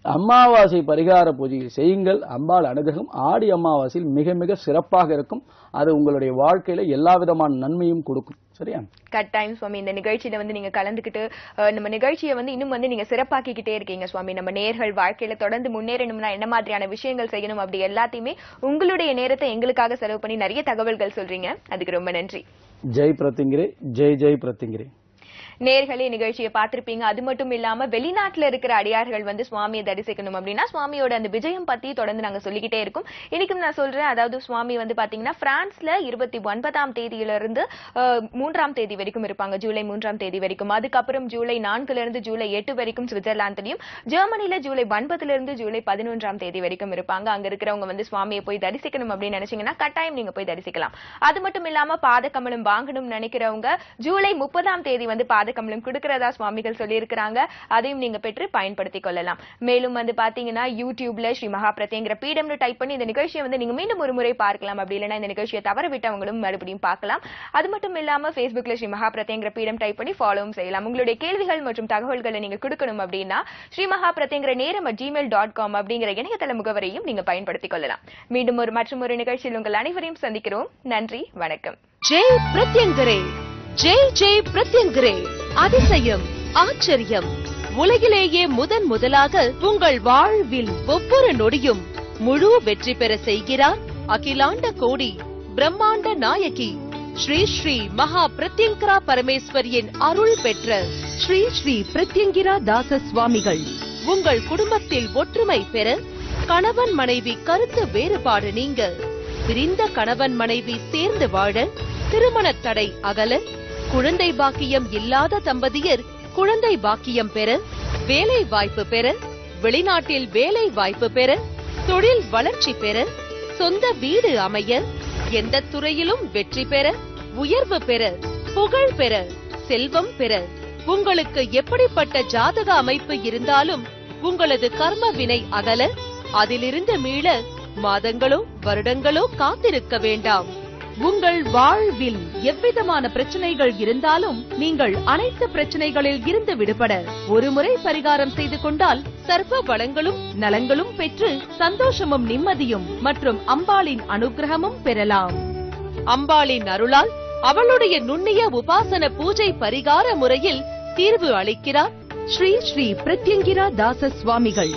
அமாவாசை பரிகார பூஜையை செய்யுங்கள். அம்பாள் அனுகிரகம் ஆடி அமாவாசையில் மிக மிக சிறப்பாக இருக்கும். அது உங்களுடைய வாழ்க்கையில எல்லா விதமான நன்மையும் கொடுக்கும். சரியா? கட்டாயம் சுவாமி. இந்த நிகழ்ச்சியில வந்து நீங்க கலந்துக்கிட்டு நம்ம நிகழ்ச்சியை வந்து இன்னும் வந்து நீங்க சிறப்பாக்கிக்கிட்டே இருக்கீங்க சுவாமி. நம்ம நேர்கள் வாழ்க்கையில தொடர்ந்து முன்னேறணும்னா என்ன மாதிரியான விஷயங்கள் செய்யணும் அப்படி எல்லாத்தையுமே உங்களுடைய நேரத்தை எங்களுக்காக செலவு பண்ணி நிறைய தகவல்கள் சொல்றீங்க. அதுக்கு ரொம்ப நன்றி. ஜெய் பிரத்திங்கிரே, ஜெய் ஜெய் பிரத்திங்கிரே. நேர்களே நிகழ்ச்சியை பார்த்திருப்பீங்க. அது மட்டும் இல்லாம வெளிநாட்டுல இருக்கிற அடியார்கள் வந்து சுவாமியை தரிசிக்கணும் அப்படின்னா சுவாமியோட அந்த விஜயம் பத்தி தொடர்ந்து நாங்க சொல்லிக்கிட்டே இருக்கோம். இன்னைக்கும் நான் சொல்றேன், அதாவது சுவாமி வந்து பாத்தீங்கன்னா பிரான்ஸ்ல 29ஆம் தேதியிலிருந்து 3ஆம் தேதி வரைக்கும் இருப்பாங்க. ஜூலை 3ஆம் தேதி வரைக்கும். அதுக்கப்புறம் ஜூலை 4ல இருந்து ஜூலை 8 வரைக்கும் சுவிட்சர்லாந்துலயும், ஜெர்மனில ஜூலை 9ல இருந்து ஜூலை 11ஆம் தேதி வரைக்கும் இருப்பாங்க. அங்க இருக்கிறவங்க வந்து சுவாமியை போய் தரிசிக்கணும் அப்படின்னு நினைச்சீங்கன்னா கட்டாயம் நீங்க போய் தரிசிக்கலாம். அது மட்டும் இல்லாம பாதகமலம் வாங்கணும்னு நினைக்கிறவங்க ஜூலை 30ஆம் தேதி வந்து பாதகமலம் கொடுக்கிறதா சுவாமிகள் சொல்லியிருக்கிறாங்க. அதையும் நீங்க பெற்று பயன்படுத்திக் கொள்ளலாம். மேலும் வந்து பாத்தீங்கன்னா யூடியூப்ல ஸ்ரீ மகா பிரத்யங்கிற பீடம்னு டைப் பண்ணி இந்த நிகழ்ச்சியை வந்து நீங்க மீண்டும் ஒரு முறை பார்க்கலாம். அப்படி இல்லைன்னா இந்த நிகழ்ச்சியை தவற விட்டவங்களும் மறுபடியும் பார்க்கலாம். அது மட்டும் இல்லாம Facebookல ஸ்ரீ மகா பிரத்யங்கிற பீடம் டைப் பண்ணி ஃபாலோவும் செய்யலாம். உங்களுடைய கேள்விகள் மற்றும் தகவல்களை நீங்க கொடுக்கணும் அப்படின்னா ஸ்ரீ மகா பிரத்யங்கிற நேரம் @gmail.com அப்படிங்கிற இணையதள முகவரையும் நீங்க பயன்படுத்திக் கொள்ளலாம். மீண்டும் மற்றொரு நிகழ்ச்சியில் உங்கள் அனைவரையும் சந்திக்கிறோம். நன்றி, வணக்கம். ஜெய் பிரத்யங்கரே, ஜெய் ஜெய் பிரத்யங்கரே. அதிசயம், ஆச்சரியம், உலகிலேயே முதலாக உங்கள் வாழ்வில் ஒவ்வொரு நொடியும் முழு வெற்றி பெற செய்கிறார் அகிலாண்ட கோடி பிரம்மாண்ட நாயகி ஸ்ரீ ஸ்ரீ மகா பிரத்யங்கரா பரமேஸ்வரியின் அருள் பெற்ற ஸ்ரீ ஸ்ரீ பிரத்யங்கிரா தாச சுவாமிகள். உங்கள் குடும்பத்தில் ஒற்றுமை பெற, கணவன் மனைவி கருத்து வேறுபாடு நீங்க, பிரிந்த கணவன் மனைவி சேர்ந்து வாழ, திருமண தடை அகல, குழந்தை பாக்கியம் இல்லாத தம்பதியர் குழந்தை பாக்கியம் பெற, வேலை வாய்ப்பு பெற, வெளிநாட்டில் வேலை வாய்ப்பு பெற, தொழில் வளர்ச்சி பெற, சொந்த வீடு அமைய, எந்த துறையிலும் வெற்றி பெற, உயர்வு பெற, புகழ் பெற, செல்வம் பெற, உங்களுக்கு எப்படிப்பட்ட ஜாதக அமைப்பு இருந்தாலும் உங்களது கர்ம வினை அகல, அதிலிருந்து மீள மாதங்களோ வருடங்களோ காத்திருக்க வேண்டாம். உங்கள் வாழ்வில் எவ்விதமான பிரச்சனைகள் இருந்தாலும் நீங்கள் அனைத்து பிரச்சனைகளில் இருந்து விடுபட ஒருமுறை பரிகாரம் செய்து கொண்டால் சர்வ வளங்களும் நலங்களும் பெற்று சந்தோஷமும் நிம்மதியும் மற்றும் அம்பாளின் அனுகிரகமும் பெறலாம். அம்பாளின் அருளால் அவளுடைய நுண்ணிய உபாசன பூஜை பரிகார முறையில் தீர்வு அளிக்கிறார் ஸ்ரீ ஸ்ரீ பிரத்யங்கிரா தாச சுவாமிகள்.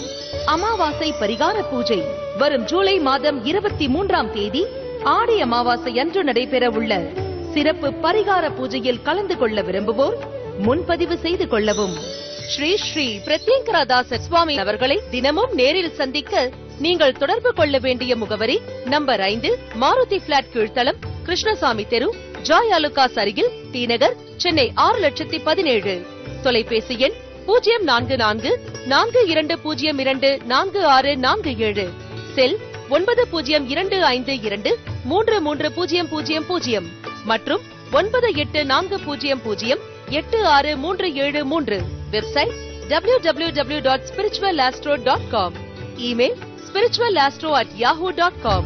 அமாவாசை பரிகார பூஜை வரும் ஜூலை மாதம் 23ஆம் தேதி ஆடி அமாவாசை அன்று நடைபெற உள்ள சிறப்பு பரிகார பூஜையில் கலந்து கொள்ள விரும்புவோர் முன்பதிவு செய்து கொள்ளவும். ஸ்ரீ ஸ்ரீ பிரத்யங்கிரா தாச சுவாமி அவர்களை தினமும் நேரில் சந்திக்க நீங்கள் தொடர்பு கொள்ள வேண்டிய முகவரி நம்பர் 5, மாருதி பிளாட் கீழ்த்தளம், கிருஷ்ணசாமி தெரு, ஜாய் அலுகாஸ் அருகில், டி நகர், சென்னை 6,17,000. தொலைபேசி எண் 04442024647, செல் 9025233000 மற்றும் 9840086373. Website www.spiritualastro.com. Email spiritualastro@yahoo.com.